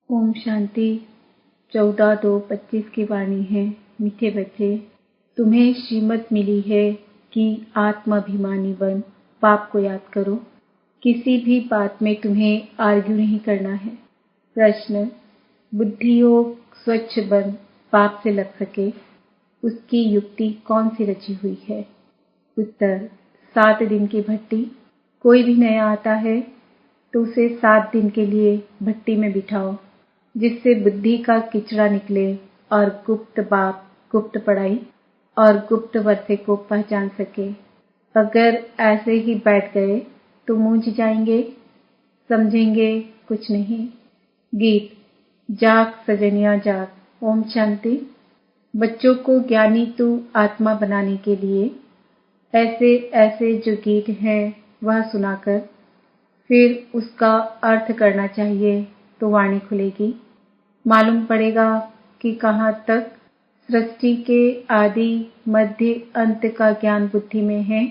ओम शांति। 14/2/25 की वाणी है। मीठे बच्चे, तुम्हें श्रीमत मिली है कि आत्माभिमानी बन, पाप को याद करो। किसी भी बात में तुम्हें आर्ग्यू नहीं करना है। प्रश्न, बुद्धि योग स्वच्छ बन पाप से लग सके, उसकी युक्ति कौन सी रची हुई है? उत्तर, 7 दिन की भट्टी। कोई भी नया आता है तो उसे 7 दिन के लिए भट्टी में बिठाओ, जिससे बुद्धि का किचड़ा निकले और गुप्त बाप, गुप्त पढ़ाई और गुप्त वर्षे को पहचान सके। अगर ऐसे ही बैठ गए तो मूंझ जाएंगे, समझेंगे कुछ नहीं। गीत, जाग सजनिया जाग। ओम शांति। बच्चों को ज्ञानी तू आत्मा बनाने के लिए ऐसे ऐसे जो गीत हैं वह सुनाकर फिर उसका अर्थ करना चाहिए तो वाणी खुलेगी। मालूम पड़ेगा कि कहाँ तक सृष्टि के आदि मध्य अंत का ज्ञान बुद्धि में है।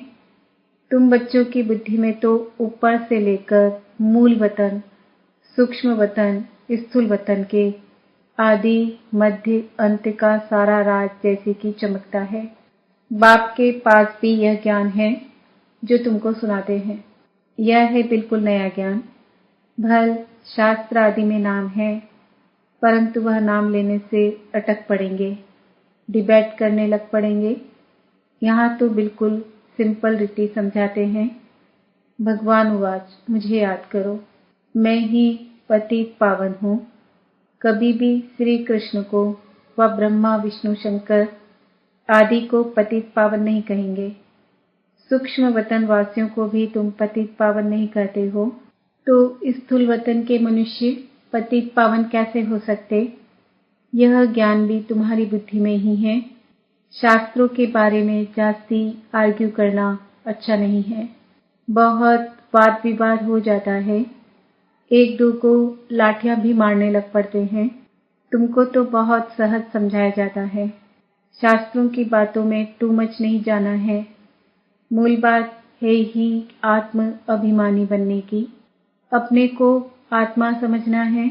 तुम बच्चों की बुद्धि में तो ऊपर से लेकर मूल वतन, सूक्ष्म वतन, स्थूल वतन के आदि मध्य अंत का सारा राज जैसे कि चमकता है। बाप के पास भी यह ज्ञान है जो तुमको सुनाते हैं। यह है बिल्कुल नया ज्ञान। भल शास्त्र आदि में नाम है, परंतु वह नाम लेने से अटक पड़ेंगे, डिबेट करने लग पड़ेंगे। यहाँ तो बिल्कुल सिंपल रीति समझाते हैं। भगवान उवाच, मुझे याद करो, मैं ही पतित पावन हूँ। कभी भी श्री कृष्ण को व ब्रह्मा विष्णु शंकर आदि को पतित पावन नहीं कहेंगे। सूक्ष्म वतन वासियों को भी तुम पतित पावन नहीं कहते हो, तो स्थूल वतन के मनुष्य पतित पावन कैसे हो सकते? यह ज्ञान भी तुम्हारी बुद्धि में ही है। शास्त्रों के बारे में जास्ती आर्ग्यू करना अच्छा नहीं है। बहुत वाद विवाद हो जाता है, एक दो को लाठियां भी मारने लग पड़ते हैं। तुमको तो बहुत सहज समझाया जाता है। शास्त्रों की बातों में टू मच नहीं जाना है। मूल बात है ही आत्म अभिमानी बनने की। अपने को आत्मा समझना है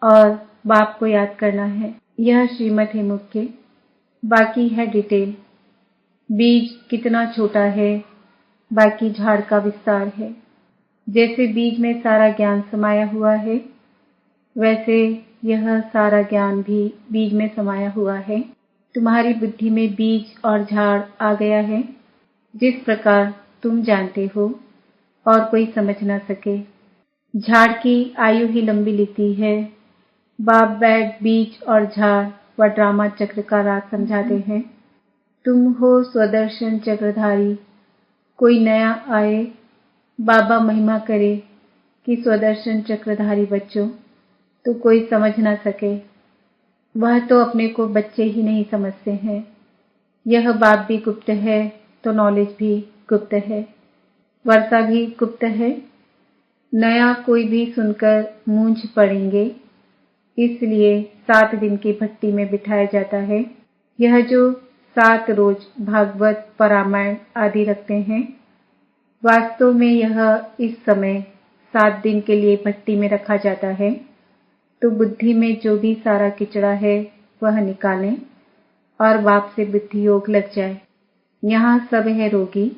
और बाप को याद करना है। यह श्रीमत है मुख्य, बाकी है डिटेल। बीज कितना छोटा है, बाकी झाड़ का विस्तार है। जैसे बीज में सारा ज्ञान समाया हुआ है, वैसे यह सारा ज्ञान भी बीज में समाया हुआ है। तुम्हारी बुद्धि में बीज और झाड़ आ गया है। जिस प्रकार तुम जानते हो और कोई समझ न सके। झाड़ की आयु ही लंबी लिखती है। बाप बैठ बीज और झाड़ व ड्रामा चक्र का राज समझाते हैं। तुम हो स्वदर्शन चक्रधारी। कोई नया आए, बाबा महिमा करे कि स्वदर्शन चक्रधारी बच्चों, तो कोई समझ न सके। वह तो अपने को बच्चे ही नहीं समझते हैं। यह बाप भी गुप्त है तो नॉलेज भी गुप्त है, वर्षा भी गुप्त है। नया कोई भी सुनकर मूंझ पड़ेंगे, इसलिए 7 दिन की भट्टी में बिठाया जाता है। यह जो 7 रोज भागवत रामायण आदि रखते हैं, वास्तव में यह इस समय 7 दिन के लिए भट्टी में रखा जाता है, तो बुद्धि में जो भी सारा किचड़ा है वह निकालें और बाप से बुद्धि योग लग जाए। यहाँ सब है रोगी।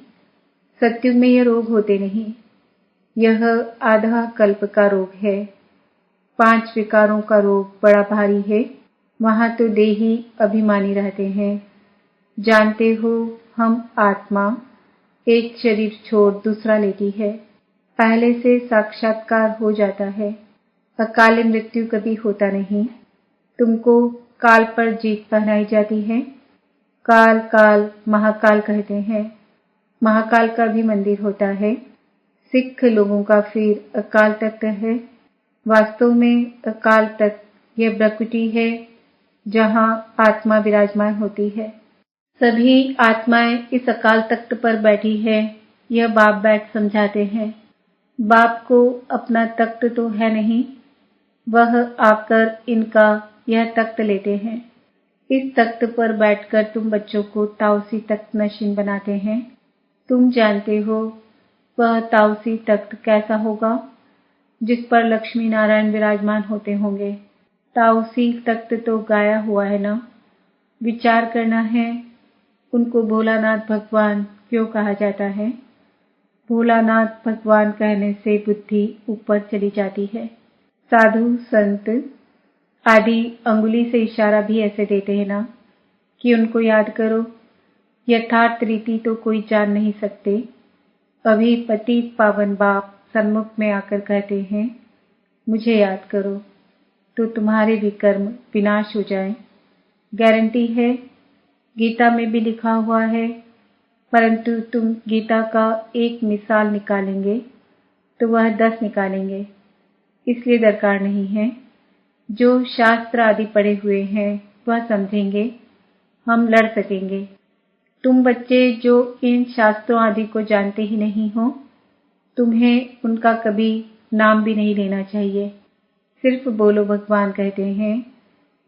सत्युग में यह रोग होते नहीं। यह आधा कल्प का रोग है। 5 विकारों का रोग बड़ा भारी है। वहाँ तो देही अभिमानी रहते हैं। जानते हो, हम आत्मा एक शरीर छोड़ दूसरा लेती है। पहले से साक्षात्कार हो जाता है। अकाल मृत्यु कभी होता नहीं। तुमको काल पर जीत पहनाई जाती है। काल काल महाकाल कहते हैं। महाकाल का भी मंदिर होता है। सिख लोगों का फिर अकाल तख्त है। वास्तव में अकाल तख्त यह प्रकृति है जहाँ आत्मा विराजमान होती है। सभी आत्माएं इस अकाल तख्त पर बैठी है, यह बाप बैठ समझाते हैं। बाप को अपना तख्त तो है नहीं, वह आकर इनका यह तख्त लेते हैं। इस तख्त पर बैठकर तुम बच्चों को ताउसी तख्त नशीन बनाते हैं। तुम जानते हो वह ताउसी तख्त कैसा होगा, जिस पर लक्ष्मी नारायण विराजमान होते होंगे। ताओसी तख्त तो गाया हुआ है ना। विचार करना है उनको भोलानाथ भगवान क्यों कहा जाता है। भोलानाथ भगवान कहने से बुद्धि ऊपर चली जाती है। साधु संत आदि अंगुली से इशारा भी ऐसे देते हैं ना कि उनको याद करो। यथार्थ रीति तो कोई जान नहीं सकते। अभी पतित पावन बाप सन्मुख में आकर कहते हैं मुझे याद करो, तो तुम्हारे भी कर्म विनाश हो जाए। गारंटी है, गीता में भी लिखा हुआ है, परंतु तुम गीता का एक मिसाल निकालेंगे तो वह 10 निकालेंगे, इसलिए दरकार नहीं है। जो शास्त्र आदि पढ़े हुए हैं वह समझेंगे, हम लड़ सकेंगे। तुम बच्चे जो इन शास्त्रों आदि को जानते ही नहीं हो, तुम्हें उनका कभी नाम भी नहीं लेना चाहिए। सिर्फ बोलो भगवान कहते हैं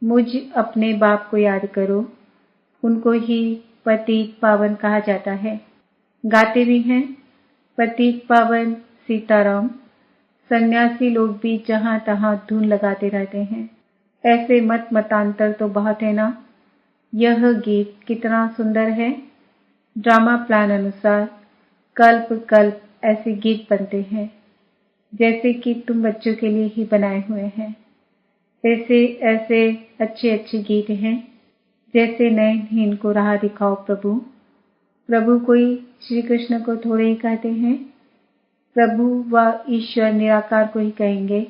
मुझ अपने बाप को याद करो। उनको ही पतित पावन कहा जाता है। गाते भी हैं पतित पावन सीताराम। सन्यासी लोग भी जहां तहां धुन लगाते रहते हैं। ऐसे मतांतर तो बहुत है ना। यह गीत कितना सुंदर है। ड्रामा प्लान अनुसार कल्प कल्प ऐसे गीत बनते हैं जैसे कि तुम बच्चों के लिए ही बनाए हुए हैं। ऐसे ऐसे अच्छे अच्छे गीत हैं जैसे नयनहीन को राह दिखाओ प्रभु। प्रभु कोई श्री कृष्ण को थोड़े ही कहते हैं, प्रभु व ईश्वर निराकार को ही कहेंगे।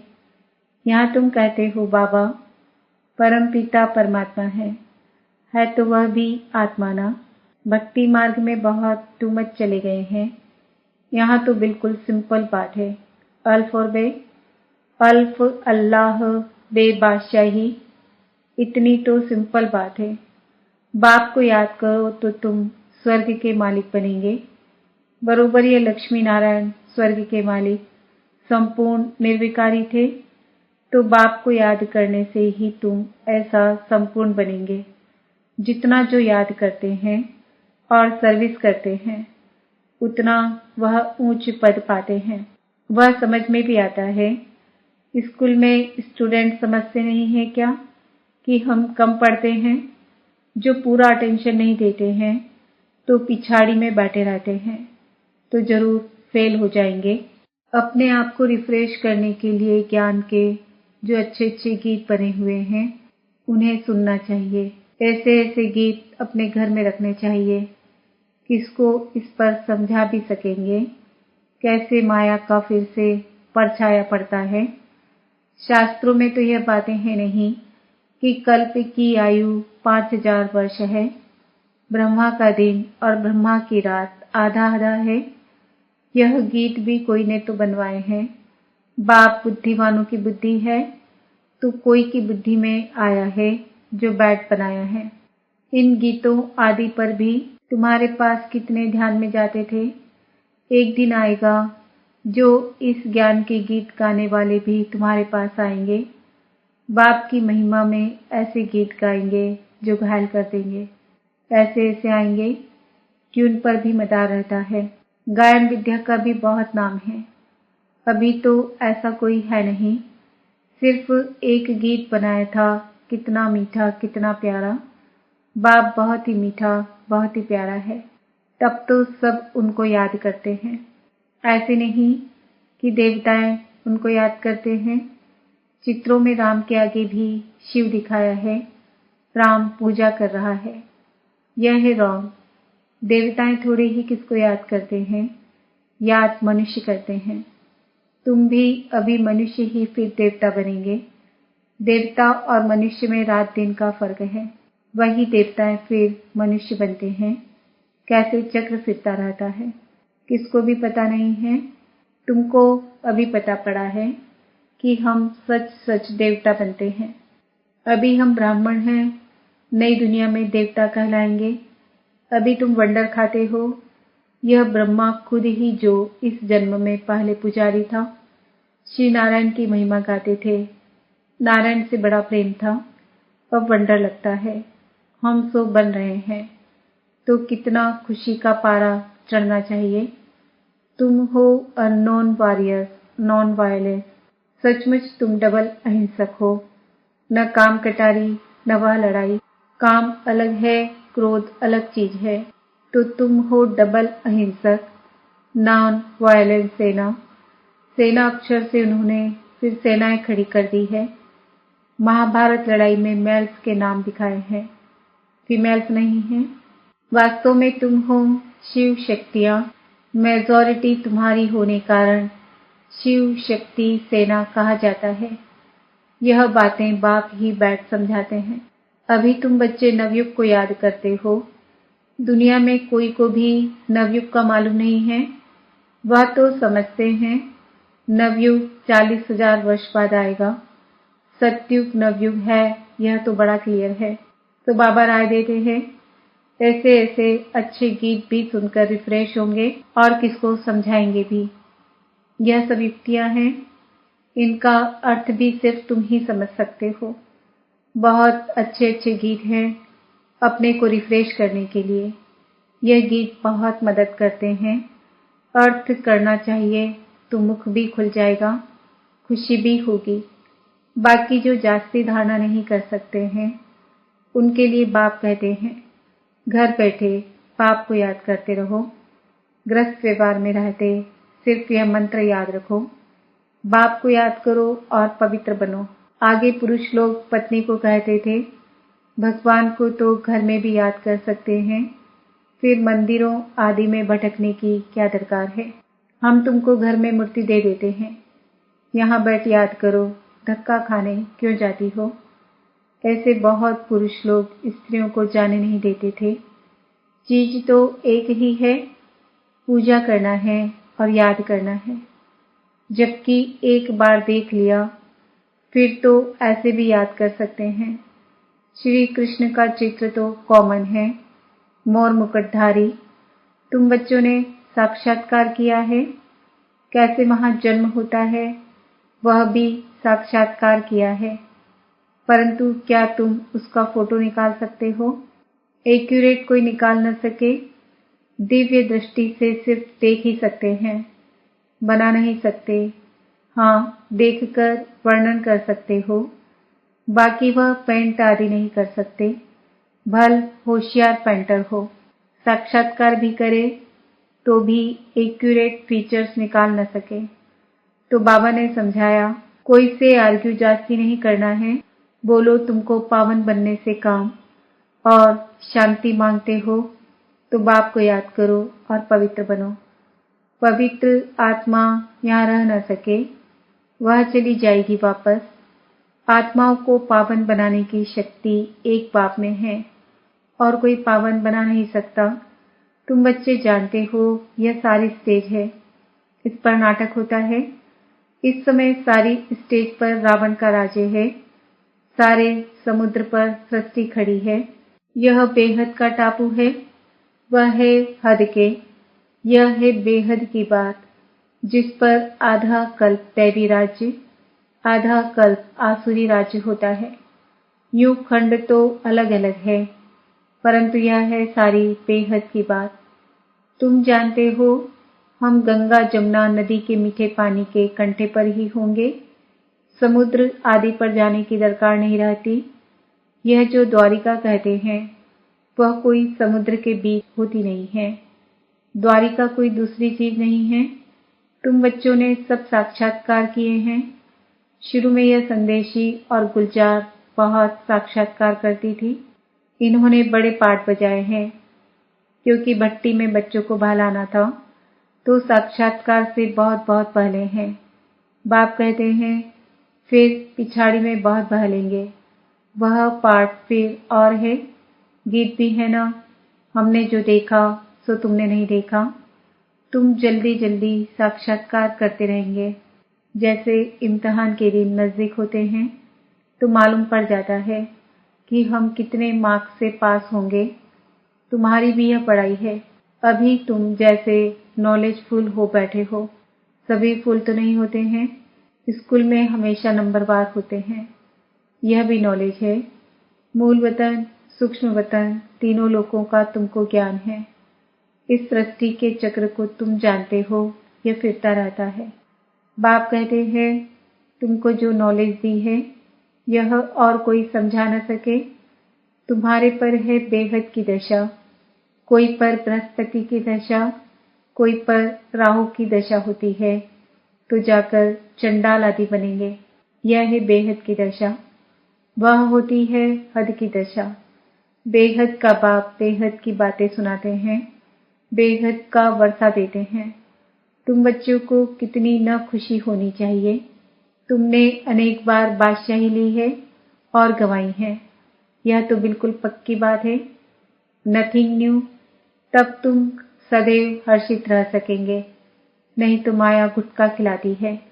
यहाँ तुम कहते हो बाबा परम पिता परमात्मा है तो वह भी आत्मा ना। भक्ति मार्ग में बहुत टू मच चले गए हैं। यहाँ तो बिल्कुल सिंपल बात है। अल्फ और बे, अल्फ अल्लाह बे बादशाही, इतनी तो सिंपल बात है। बाप को याद करो तो तुम स्वर्ग के मालिक बनेंगे। बरोबर ये लक्ष्मी नारायण स्वर्ग के मालिक संपूर्ण निर्विकारी थे, तो बाप को याद करने से ही तुम ऐसा संपूर्ण बनेंगे। जितना जो याद करते हैं और सर्विस करते हैं उतना वह ऊंच पद पाते हैं। वह समझ में भी आता है। स्कूल में स्टूडेंट समझते नहीं है क्या कि हम कम पढ़ते हैं। जो पूरा अटेंशन नहीं देते हैं तो पिछाड़ी में बैठे रहते हैं, तो जरूर फेल हो जाएंगे। अपने आप को रिफ्रेश करने के लिए ज्ञान के जो अच्छे अच्छे गीत बने हुए हैं उन्हें सुनना चाहिए। ऐसे ऐसे गीत अपने घर में रखने चाहिए। किसको इस पर समझा भी सकेंगे कैसे माया का फिर से परछाया पड़ता है। शास्त्रों में तो यह बातें हैं नहीं कि कल्प की आयु 5000 वर्ष है। ब्रह्मा का दिन और ब्रह्मा की रात आधा आधा है। यह गीत भी कोई ने तो बनवाए हैं। बाप बुद्धिमानों की बुद्धि है तो कोई की बुद्धि में आया है जो बैठ बनाया है। इन गीतों आदि पर भी तुम्हारे पास कितने ध्यान में जाते थे। एक दिन आएगा जो इस ज्ञान के गीत गाने वाले भी तुम्हारे पास आएंगे। बाप की महिमा में ऐसे गीत गाएंगे जो घायल कर देंगे। ऐसे ऐसे आएंगे कि उन पर भी मदार रहता है। गायन विद्या का भी बहुत नाम है। अभी तो ऐसा कोई है नहीं। सिर्फ एक गीत बनाया था, कितना मीठा कितना प्यारा। बाप बहुत ही मीठा बहुत ही प्यारा है। तब तो सब उनको याद करते हैं। ऐसे नहीं कि देवताएं उनको याद करते हैं। चित्रों में राम के आगे भी शिव दिखाया है। राम पूजा कर रहा है। यह है रॉन्ग। देवताएं थोड़े ही किसको याद करते हैं, याद मनुष्य करते हैं। तुम भी अभी मनुष्य ही फिर देवता बनेंगे। देवता और मनुष्य में रात दिन का फर्क है। वही देवताएं फिर मनुष्य बनते हैं। कैसे चक्र फिरता रहता है किसको भी पता नहीं है। तुमको अभी पता पड़ा है कि हम सच सच देवता बनते हैं। अभी हम ब्राह्मण हैं, नई दुनिया में देवता कहलाएंगे। अभी तुम वंडर खाते हो। यह ब्रह्मा खुद ही जो इस जन्म में पहले पुजारी था, श्री नारायण की महिमा गाते थे। नारायण से बड़ा प्रेम था। अब वंडर लगता है हम सो बन रहे हैं, तो कितना खुशी का पारा चढ़ना चाहिए। तुम हो अननोन वॉरियर्स, नॉन वायलेंस। सचमुच तुम डबल अहिंसक हो। न काम कटारी न वह लड़ाई। काम अलग है, क्रोध अलग चीज है। तो तुम हो डबल अहिंसक, नॉन वायलेंस सेना। सेना अक्षर से उन्होंने फिर सेनाएं खड़ी कर दी है। महाभारत लड़ाई में मेल्स के नाम दिखाए हैं, फीमेल्स नहीं हैं। वास्तव में तुम हो शिव शक्तियां। मेजॉरिटी तुम्हारी होने कारण शिव शक्ति सेना कहा जाता है। यह बातें बाप ही बैठ समझाते हैं। अभी तुम बच्चे नवयुग को याद करते हो। दुनिया में कोई को भी नवयुग का मालूम नहीं है। वह तो समझते हैं नवयुग 40,000 वर्ष बाद आएगा। सतयुग नवयुग है, यह तो बड़ा क्लियर है। तो बाबा राय देते हैं, ऐसे ऐसे अच्छे गीत भी सुनकर रिफ्रेश होंगे और किसको समझाएंगे भी। यह सब युक्तियां हैं, इनका अर्थ भी सिर्फ तुम ही समझ सकते हो। बहुत अच्छे अच्छे गीत हैं अपने को रिफ्रेश करने के लिए। यह गीत बहुत मदद करते हैं। अर्थ करना चाहिए तो मुख भी खुल जाएगा, खुशी भी होगी। बाकी जो जास्ती धारणा नहीं कर सकते हैं उनके लिए बाप कहते हैं, घर बैठे बाप को याद करते रहो। ग्रस्त व्यवहार में रहते सिर्फ यह मंत्र याद रखो, बाप को याद करो और पवित्र बनो। आगे पुरुष लोग पत्नी को कहते थे, भगवान को तो घर में भी याद कर सकते हैं, फिर मंदिरों आदि में भटकने की क्या दरकार है। हम तुमको घर में मूर्ति दे देते हैं, यहाँ बैठ याद करो, धक्का खाने क्यों जाती हो। ऐसे बहुत पुरुष लोग स्त्रियों को जाने नहीं देते थे। चीज तो एक ही है, पूजा करना है और याद करना है। जबकि एक बार देख लिया फिर तो ऐसे भी याद कर सकते हैं। श्री कृष्ण का चित्र तो कॉमन है, मोर मुकुटधारी। तुम बच्चों ने साक्षात्कार किया है, कैसे वहां जन्म होता है वह भी साक्षात्कार किया है। परंतु क्या तुम उसका फोटो निकाल सकते हो? एक्यूरेट कोई निकाल न सके, दिव्य दृष्टि से सिर्फ देख ही सकते हैं, बना नहीं सकते। हाँ, देखकर वर्णन कर सकते हो, बाकी वह पेंट आदि नहीं कर सकते। भल होशियार पेंटर हो, साक्षात्कार भी करे तो भी एक्यूरेट फीचर्स निकाल न सके। तो बाबा ने समझाया, कोई से आर्ग्यू जास्ती नहीं करना है। बोलो तुमको पावन बनने से काम, और शांति मांगते हो तो बाप को याद करो और पवित्र बनो। पवित्र आत्मा यहाँ रह न सके, वह चली जाएगी वापस। आत्माओं को पावन बनाने की शक्ति एक बाप में है और कोई पावन बना नहीं सकता। तुम बच्चे जानते हो यह सारी स्टेज है, इस पर नाटक होता है। इस समय सारी स्टेज पर रावण का राज्य है, सारे समुद्र पर सृष्टि खड़ी है। यह बेहद का टापू है, वह है हद के। यह है बेहद की बात, जिस पर आधा कल्प दैवी राज्य, आधा कल्प आसुरी राज्य होता है। यूं खंड तो अलग अलग है, परंतु यह है सारी बेहद की बात। तुम जानते हो हम गंगा जमुना नदी के मीठे पानी के कंठे पर ही होंगे, समुद्र आदि पर जाने की दरकार नहीं रहती। यह जो द्वारिका कहते हैं वह कोई समुद्र के बीच होती नहीं है। द्वारिका कोई दूसरी चीज नहीं है। तुम बच्चों ने सब साक्षात्कार किए हैं। शुरू में यह संदेशी और गुलजार बहुत साक्षात्कार करती थी। इन्होंने बड़े पाठ बजाए हैं, क्योंकि भट्टी में बच्चों को बहलाना था, तो साक्षात्कार से बहुत बहुत पहले हैं। बाप कहते हैं फिर पिछाड़ी में बहुत बहलेंगे। वह पाठ फिर और है, गीत भी है ना, हमने जो देखा सो तुमने नहीं देखा। तुम जल्दी जल्दी साक्षात्कार करते रहेंगे। जैसे इम्तिहान के दिन नजदीक होते हैं तो मालूम पड़ जाता है कि हम कितने मार्क्स से पास होंगे। तुम्हारी भी यह पढ़ाई है। अभी तुम जैसे नॉलेजफुल हो बैठे हो, सभी फुल तो नहीं होते हैं। स्कूल में हमेशा नंबरवार होते हैं, यह भी नॉलेज है। मूल वतन, सूक्ष्म वतन, तीनों लोकों का तुमको ज्ञान है। इस सृष्टि के चक्र को तुम जानते हो, यह फिरता रहता है। बाप कहते हैं तुमको जो नॉलेज दी है यह और कोई समझा न सके। तुम्हारे पर है बेहद की दशा, कोई पर बृहस्पति की दशा, कोई पर राहु की दशा होती है तो जाकर चंडाल आदि बनेंगे। यह है बेहद की दशा। वह होती है हद की दशा। बेहद का बाप बेहद की बातें सुनाते हैं, बेहद का वर्षा देते हैं। तुम बच्चों को कितनी न खुशी होनी चाहिए। तुमने अनेक बार बादशाही ली है और गंवाई है, यह तो बिल्कुल पक्की बात है। Nothing new. तब तुम सदैव हर्षित रह सकेंगे। नहीं तो माया गुटखा खिलाती है।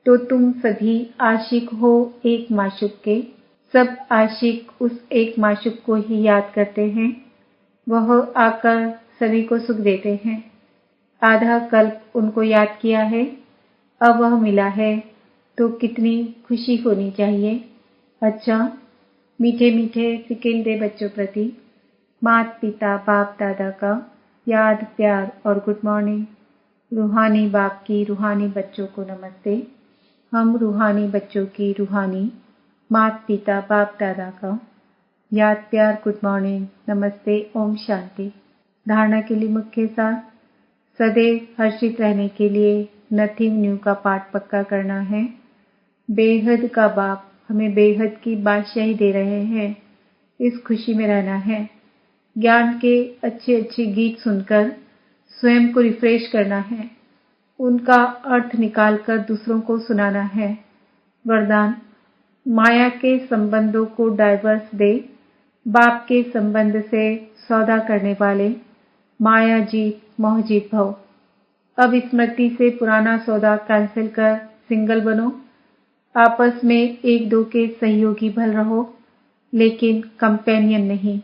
तो तुम सभी आशिक हो एक माशूक के। सब आशिक उस एक माशूक को ही याद करते हैं। वह आकर सभी को सुख देते हैं। आधा कल्प उनको याद किया है, अब वह मिला है तो कितनी खुशी होनी चाहिए। अच्छा, मीठे मीठे सिकिंदे बच्चों प्रति माता पिता बाप दादा का याद प्यार और गुड मॉर्निंग। रूहानी बाप की रूहानी बच्चों को नमस्ते। हम रूहानी बच्चों की रूहानी माता पिता बाप दादा का याद प्यार गुड मॉर्निंग नमस्ते ओम शांति। धारणा के लिए मुख्य सार, सदैव हर्षित रहने के लिए नथिंग न्यू का पाठ पक्का करना है। बेहद का बाप हमें बेहद की बादशाही दे रहे हैं, इस खुशी में रहना है। ज्ञान के अच्छे अच्छे गीत सुनकर स्वयं को रिफ्रेश करना है, उनका अर्थ निकालकर दूसरों को सुनाना है। वरदान, माया के संबंधों को डाइवर्स दे, बाप के संबंध से सौदा करने वाले माया जीत मोह जीत भव। अब स्मृति से पुराना सौदा कैंसिल कर सिंगल बनो। आपस में एक दो के सहयोगी भल रहो, लेकिन कंपेनियन नहीं।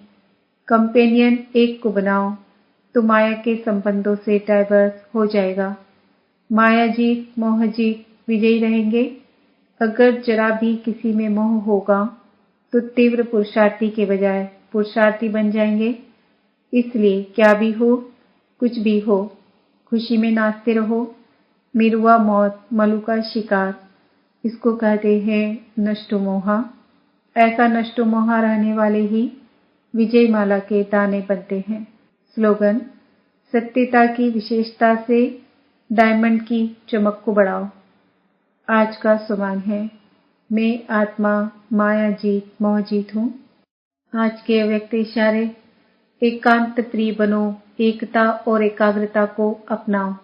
कंपेनियन एक को बनाओ तो माया के संबंधों से डाइवर्स हो जाएगा। माया जीत मोह जीत विजयी रहेंगे। अगर जरा भी किसी में मोह होगा तो तीव्र पुरुषार्थी के बजाय पुरुषार्थी बन जाएंगे। इसलिए क्या भी हो कुछ भी हो, खुशी में नाचते रहो। मिरुआ मौत मलु का शिकार, इसको कहते हैं नष्टो मोहा। ऐसा नष्टो मोहा रहने वाले ही विजय माला के दाने बनते हैं। स्लोगन, सत्यता की विशेषता से डायमंड की चमक को बढ़ाओ। आज का सुमान है, मैं आत्मा माया जीत मोह जीत हूँ। आज के अव्यक्त इशारे, एकांत प्रिय बनो, एकता और एकाग्रता को अपनाओ।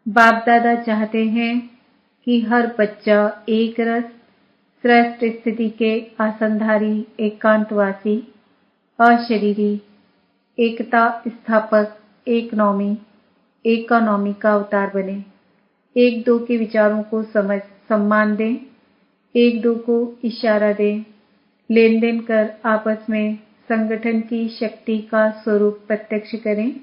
बाप दादा चाहते हैं कि हर बच्चा एक रस श्रेष्ठ स्थिति के आसनधारी एकांतवासी अशरीरी एकता स्थापक इकोनॉमी का अवतार बने। एक दो के विचारों को समझ सम्मान दें, एक दो को इशारा दें, लेन देन कर आपस में संगठन की शक्ति का स्वरूप प्रत्यक्ष करें,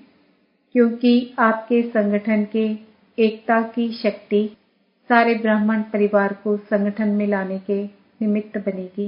क्योंकि आपके संगठन के एकता की शक्ति सारे ब्राह्मण परिवार को संगठन में लाने के निमित्त बनेगी।